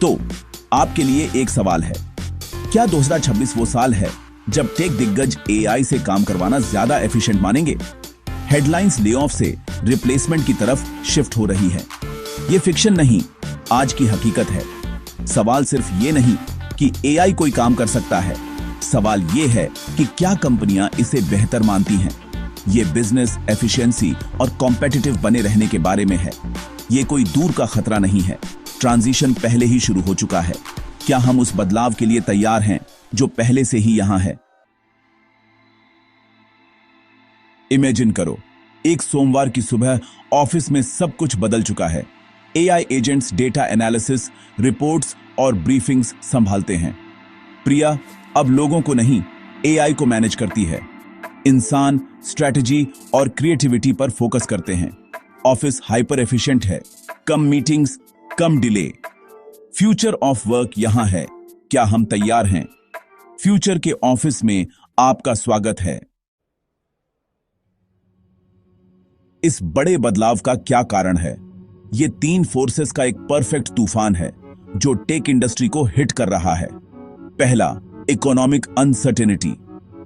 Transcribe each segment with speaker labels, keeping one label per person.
Speaker 1: तो आपके लिए एक सवाल है, क्या 2026 वो साल है जब टेक दिग्गज एआई से काम करवाना ज्यादा एफिशिएंट मानेंगे? हेडलाइंस लेऑफ से रिप्लेसमेंट की तरफ शिफ्ट हो रही है। ये फिक्शन नहीं, आज की हकीकत है। सवाल सिर्फ ये नहीं कि एआई कोई काम कर सकता है, सवाल ये है कि क्या कंपनियां इसे बेहतर मानती हैं। ये बिजनेस एफिशिएंसी और कॉम्पिटिटिव बने रहने के बारे में है। ये कोई दूर का खतरा नहीं है, ट्रांजिशन पहले ही शुरू हो चुका है। क्या हम उस बदलाव के लिए तैयार हैं जो पहले से ही यहां है? इमेजिन करो, एक सोमवार की सुबह ऑफिस में सब कुछ बदल चुका है। AI agents data analysis, reports और ब्रीफिंग्स संभालते हैं। प्रिया अब लोगों को नहीं, एआई को मैनेज करती है। इंसान स्ट्रैटेजी और क्रिएटिविटी पर फोकस करते हैं। ऑफिस हाइपर एफिशिएंट है, कम मीटिंग्स, कम डिले। फ्यूचर ऑफ वर्क यहां है। क्या हम तैयार हैं? फ्यूचर के ऑफिस में आपका स्वागत है। इस बड़े बदलाव का क्या कारण है? ये 3 फोर्सेस का एक परफेक्ट तूफान है जो टेक इंडस्ट्री को हिट कर रहा है। पहला, इकोनॉमिक अनसर्टेनिटी।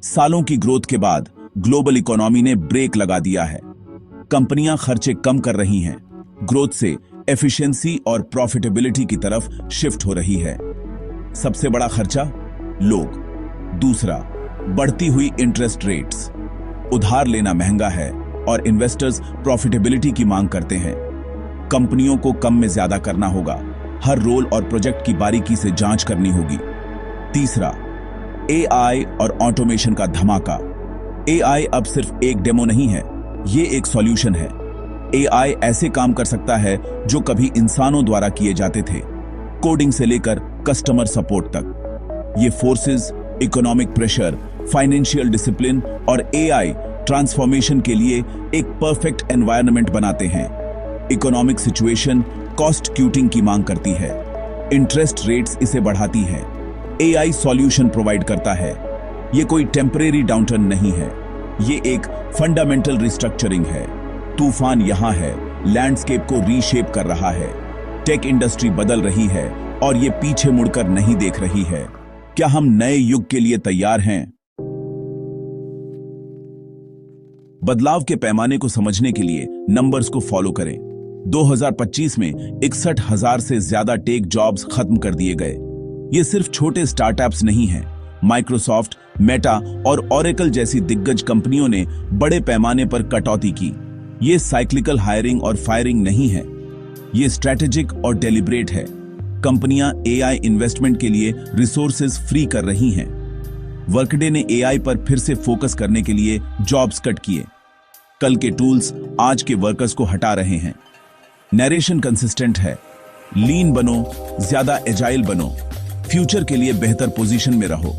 Speaker 1: सालों की ग्रोथ के बाद ग्लोबल इकोनॉमी ने ब्रेक लगा दिया है। कंपनियां खर्चे कम कर रही हैं, ग्रोथ से एफिशिएंसी और प्रॉफिटेबिलिटी की तरफ शिफ्ट हो रही है। सबसे बड़ा खर्चा लोग। दूसरा, बढ़ती हुई इंटरेस्ट रेट्स। उधार लेना महंगा है और इन्वेस्टर्स प्रॉफिटेबिलिटी की मांग करते हैं। कंपनियों को कम में ज्यादा करना होगा, हर रोल और प्रोजेक्ट की बारीकी से जांच करनी होगी। तीसरा, एआई और ऑटोमेशन का धमाका। एआई अब सिर्फ एक डेमो नहीं है, ये एक सॉल्यूशन है। एआई ऐसे काम कर सकता है जो कभी इंसानों द्वारा किए जाते थे, कोडिंग से लेकर कस्टमर सपोर्ट तक। ये forces economic pressure, financial discipline और एआई ट्रांसफॉर्मेशन के लिए एक परफेक्ट एनवायरनमेंट बनाते हैं। इकोनॉमिक सिचुएशन कॉस्ट क्यूटिंग की मांग करती है, इंटरेस्ट रेट्स इसे बढ़ाती है, एआई सॉल्यूशन प्रोवाइड करता है। ये कोई टेम्परेरी डाउनटर्न नहीं है, ये एक फंडामेंटल रिस्ट्रक्चरिंग है। तूफान यहां है, लैंडस्केप को रीशेप कर रहा है। टेक इंडस्ट्री बदल रही है और ये पीछे मुड़कर नहीं देख रही है। क्या हम नए युग के लिए तैयार हैं? बदलाव के पैमाने को समझने के लिए नंबर्स को फॉलो करें। 2025 में 61,000 से ज्यादा टेक जॉब्स खत्म कर दिए गए। ये सिर्फ छोटे स्टार्टअप्स नहीं हैं। माइक्रोसॉफ्ट, मेटा और ओरेकल जैसी दिग्गज कंपनियों ने बड़े पैमाने पर कटौती की। ये साइक्लिकल हायरिंग और फायरिंग नहीं है, ये स्ट्रैटेजिक और डेलिब्रेट है। कंपनियां एआई इन्वेस्टमेंट के लिए रिसोर्सेज फ्री कर रही हैं। वर्कडे ने एआई पर फिर से फोकस करने के लिए जॉब्स कट किए। कल के टूल्स आज के वर्कर्स को हटा रहे हैं। नरेशन कंसिस्टेंट है, लीन बनो, ज्यादा एजाइल बनो, फ्यूचर के लिए बेहतर पोजीशन में रहो।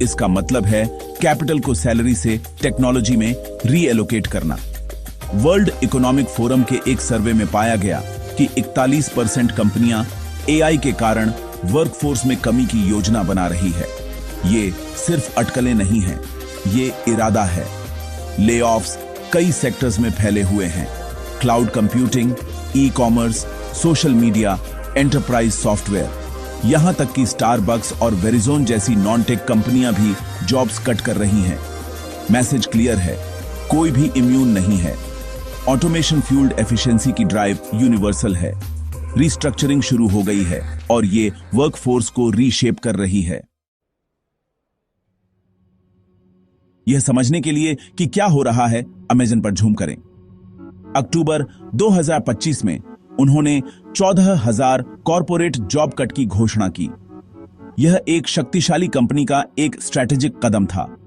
Speaker 1: इसका मतलब है कैपिटल को सैलरी से टेक्नोलॉजी में रीएलोकेट करना। वर्ल्ड इकोनॉमिक फोरम के एक सर्वे में पाया गया कि 41% कंपनियां एआई के कारण वर्कफोर्स में कमी की योजना बना रही है। ये सिर्फ अटकलें नहीं हैं, ये इरादा है। लेऑफ्स कई सेक्टर्स में फैले हुए हैं, cloud computing, e commerce, social media, enterprise software, यहां तक कि स्टारबक्स और वेरिजोन जैसी नॉन टेक कंपनियां भी जॉब्स कट कर रही हैं। मैसेज क्लियर है, कोई भी इम्यून नहीं है। ऑटोमेशन फ्यूल्ड एफिशिएंसी की ड्राइव यूनिवर्सल है। रिस्ट्रक्चरिंग शुरू हो गई है और ये वर्कफोर्स को रीशेप कर रही है। यह समझने के लिए कि क्या हो रहा है, अमेज़न पर झूम करें। अक्टूबर 2025 में उन्होंने 14,000 कॉर्पोरेट जॉब कट की घोषणा की। यह एक शक्तिशाली कंपनी का एक स्ट्रैटेजिक कदम था।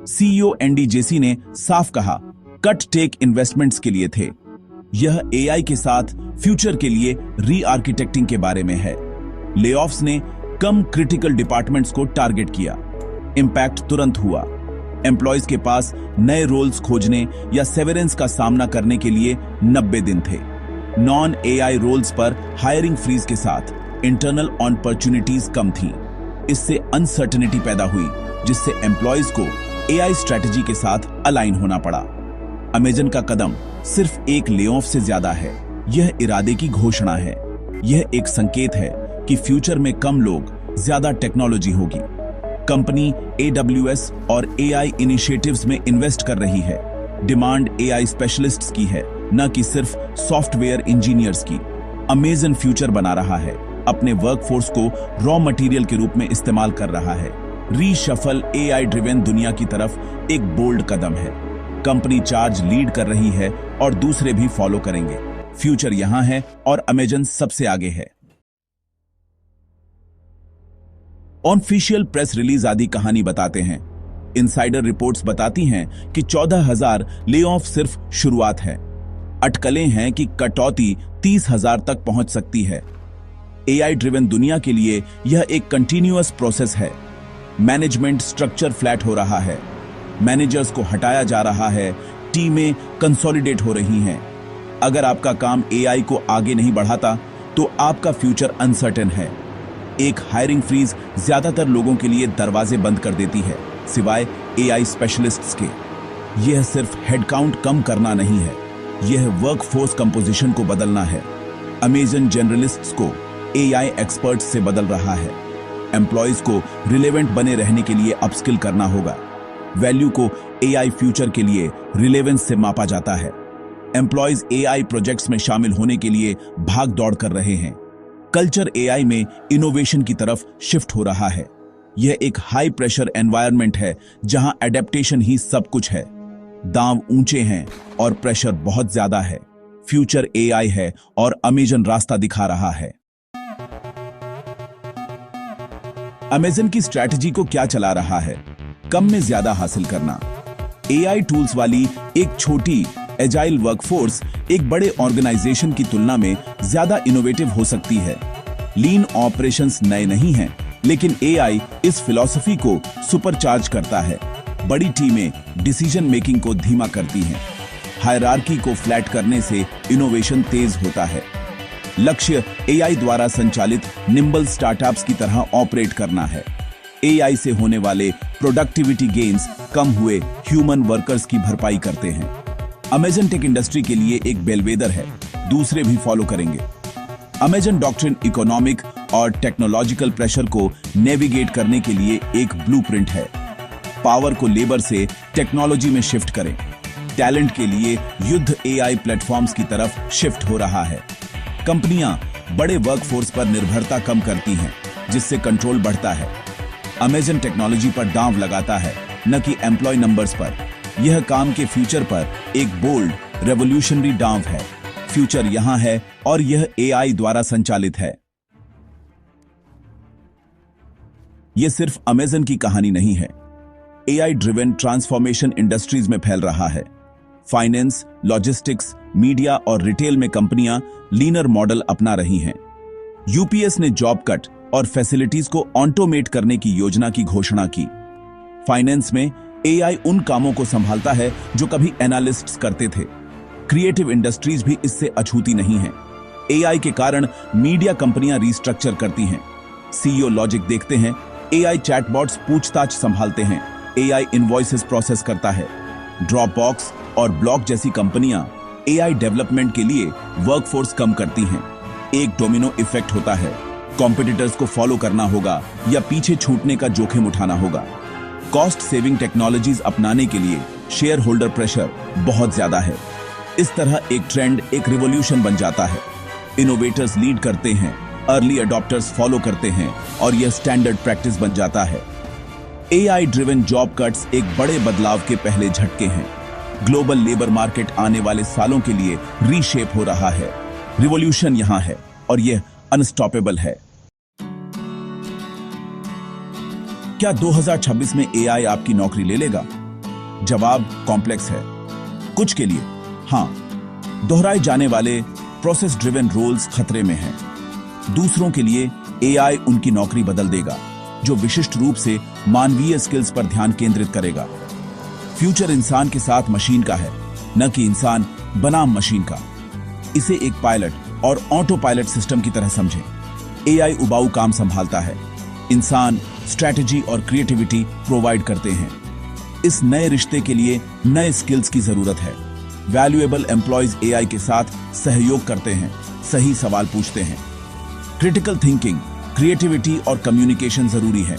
Speaker 1: सीईओ एंडी जेसी ने साफ कहा, कट टेक इन्वेस्टमेंट्स के लिए थे। यह एआई के साथ फ्यूचर के लिए री-आर्किटेक्टिंग के बारे में है। लेऑफ्स ने कम क्रिटिकल डिपार्टमेंट्स को टारगेट किया। इंपैक्ट तुरंत हुआ। एम्प्लॉयज के पास नए रोल्स खोजने या सेवरेंस का सामना करने के लिए 90 दिन थे। नॉन एआई रोल्स पर हायरिंग फ्रीज के साथ इंटरनल अपॉर्चुनिटीज कम थी। इससे अनसर्टेनिटी पैदा हुई, जिससे एम्प्लॉयज को एआई स्ट्रैटेजी के साथ अलाइन होना पड़ा। अमेज़न का कदम सिर्फ एक लेऑफ से ज्यादा है। यह इरादे की घोषणा है। यह एक संकेत है कि फ्यूचर में कम लोग, ज्यादा टेक्नोलॉजी होगी। कंपनी AWS और AI इनिशिएटिव्स में इन्वेस्ट कर रही है। डिमांड AI स्पेशलिस्ट्स की है, न कि सिर्फ सॉफ्टवेयर इंजीनियर्स की। अमेज़न फ्यूचर बना रहा है, अपने वर्कफोर्स को रॉ मटेरियल के रूप में इस्तेमाल कर रहा है। रीशफल AI ड्रिवेन दुनिया की तरफ एक बोल्ड कदम है। कंपनी चार्ज लीड कर रही है और दूसरे भी फॉलो करेंगे। फ्यूचर यहां है और अमेज़न सबसे आगे है। ऑफिशियल प्रेस रिलीज आदि कहानी बताते हैं। इनसाइडर रिपोर्ट्स बताती हैं कि 14,000 ले ऑफ सिर्फ शुरुआत है। अटकलें हैं कि कटौती 30,000 तक पहुंच सकती है। AI ड्रिवन दुनिया के लिए यह एक कंटिन्यूअस प्रोसेस है। मैनेजमेंट स्ट्रक्चर फ्लैट हो रहा है, मैनेजर्स को हटाया जा रहा है, टीमें कंसोलिडेट हो रही हैं। अगर आपका काम AI को आगे नहीं बढ़ाता तो आपका फ्यूचर अनसर्टेन है। एक हायरिंग फ्रीज ज्यादातर लोगों के लिए दरवाजे बंद कर देती है, सिवाय AI स्पेशलिस्ट्स के। यह सिर्फ हेडकाउंट कम करना नहीं है, यह वर्कफोर्स कंपोजिशन को बदलना है। अमेज़न जनरलिस्ट्स को AI एक्सपर्ट्स से बदल रहा है। एम्प्लॉयज को रिलेवेंट बने रहने के लिए अपस्किल करना होगा। वैल्यू को AI फ्यूचर के लिए रिलेवेंस से मापा जाता है। एम्प्लॉयज AI प्रोजेक्ट्स में शामिल होने के लिए भाग दौड़ कर रहे हैं। कल्चर AI में इनोवेशन की तरफ शिफ्ट हो रहा है। यह एक हाई प्रेशर एनवायरनमेंट है जहां एडेप्टेशन ही सब कुछ है। दांव ऊंचे हैं और प्रेशर बहुत ज्यादा है। फ्यूचर AI है और अमेज़न रास्ता दिखा रहा है। अमेज़न की स्ट्रैटेजी को क्या चला रहा है? कम में ज्यादा हासिल करना। AI टूल्स वाली एक छोटी एजाइल वर्कफोर्स एक बड़े ऑर्गेनाइजेशन की तुलना में ज्यादा इनोवेटिव हो सकती है। लीन ऑपरेशंस नए नहीं हैं, लेकिन AI इस फिलॉसफी को सुपरचार्ज करता है। बड़ी टीमें डिसीजन मेकिंग को धीमा करती हैं। हायरार्की को फ्लैट करने से इनोवेशन तेज होता है। लक्ष्य AI द्वारा संचालित निम्बल स्टार्टअप्स की तरह ऑपरेट करना है। AI से होने वाले प्रोडक्टिविटी गेन्स कम हुए ह्यूमन वर्कर्स की भरपाई करते हैं। अमेज़न टेक इंडस्ट्री के लिए एक बेलवेदर है, दूसरे भी फॉलो करेंगे। अमेज़न डॉक्ट्रिन इकोनॉमिक और टेक्नोलॉजिकल प्रेशर को नेविगेट करने के लिए एक ब्लूप्रिंट है। पावर को लेबर से टेक्नोलॉजी में शिफ्ट करें। टैलेंट के लिए युद्ध AI प्लेटफॉर्म्स की तरफ शिफ्ट हो रहा है। कंपनियां बड़े वर्कफोर्स पर निर्भरता कम करती हैं, जिससे कंट्रोल बढ़ता है। अमेज़न टेक्नोलॉजी पर दांव लगाता है, न कि एम्प्लॉय नंबर्स पर। यह काम के फ्यूचर पर एक बोल्ड रेवोल्यूशनरी दांव है। फ्यूचर यहां है और यह AI द्वारा संचालित है। यह सिर्फ अमेज़न की कहानी नहीं है। AI ड्रिवन ट्रांसफॉर्मेशन इंडस्ट्रीज में फैल रहा है। फाइनेंस, लॉजिस्टिक्स, मीडिया और रिटेल में कंपनियां लीनर मॉडल अपना रही हैं। UPS ने जॉब कट और फैसिलिटीज को ऑटोमेट करने की योजना की घोषणा की। फाइनेंस में AI उन कामों को संभालता है जो कभी एनालिस्ट्स करते थे। क्रिएटिव इंडस्ट्रीज भी इससे अछूती नहीं है। AI के कारण मीडिया कंपनियां रिस्ट्रक्चर करती हैं। CEO लॉजिक देखते हैं, AI चैटबॉट्स पूछताछ संभालते हैं, AI इनवॉइसेस प्रोसेस करता है। ड्रॉपबॉक्स और ब्लॉक जैसी कंपनियां AI डेवलपमेंट के लिए वर्कफोर्स कम करती हैं। एक डोमिनो इफेक्ट होता है। कॉम्पिटिटर्स को फॉलो करना होगा या पीछे छूटने का जोखिम उठाना होगा। कॉस्ट सेविंग टेक्नोलॉजीज अपनाने के लिए शेयर होल्डर प्रेशर बहुत ज्यादा है। इस तरह एक ट्रेंड एक रिवॉल्यूशन बन जाता है। इनोवेटर्स लीड करते हैं, अर्ली अडॉप्टर्स फॉलो करते हैं और यह स्टैंडर्ड प्रैक्टिस बन जाता है। AI ड्रिवन जॉब कट्स एक बड़े बदलाव के पहले झटके हैं। ग्लोबल लेबर मार्केट आने वाले सालों के लिए रीशेप हो रहा है। रिवॉल्यूशन यहां है और यह अनस्टॉपेबल है। क्या 2026 में AI आपकी नौकरी ले लेगा? जवाब कॉम्प्लेक्स है। कुछ के लिए हां, दोहराए जाने वाले प्रोसेस ड्रिवन रोल्स खतरे में हैं। दूसरों के लिए AI उनकी नौकरी बदल देगा, जो विशिष्ट रूप से मानवीय स्किल्स पर ध्यान केंद्रित करेगा। फ्यूचर इंसान के साथ मशीन का है, न कि इंसान बनाम मशीन का। इसे एक पायलट और ऑटो पायलट सिस्टम की तरह समझें। AI उबाऊ काम संभालता है, इंसान स्ट्रैटेजी और क्रिएटिविटी प्रोवाइड करते हैं। इस नए रिश्ते के लिए नए स्किल्स की जरूरत है। वैल्यूएबल एम्प्लॉयज AI के साथ सहयोग करते हैं, सही सवाल पूछते हैं। क्रिटिकल थिंकिंग क्रिएटिविटी और कम्युनिकेशन जरूरी है।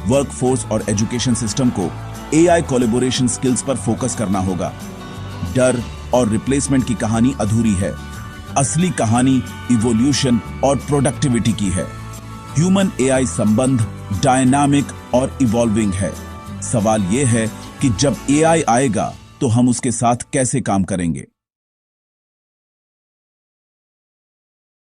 Speaker 1: वर्कफोर्स और एजुकेशन सिस्टम को एआई कोलैबोरेशन स्किल्स पर फोकस करना होगा। डर और रिप्लेसमेंट की कहानी अधूरी है। असली कहानी इवोल्यूशन और प्रोडक्टिविटी की है। ह्यूमन एआई संबंध डायनामिक और इवॉल्विंग है। सवाल यह है कि जब एआई आएगा तो हम उसके साथ कैसे काम करेंगे।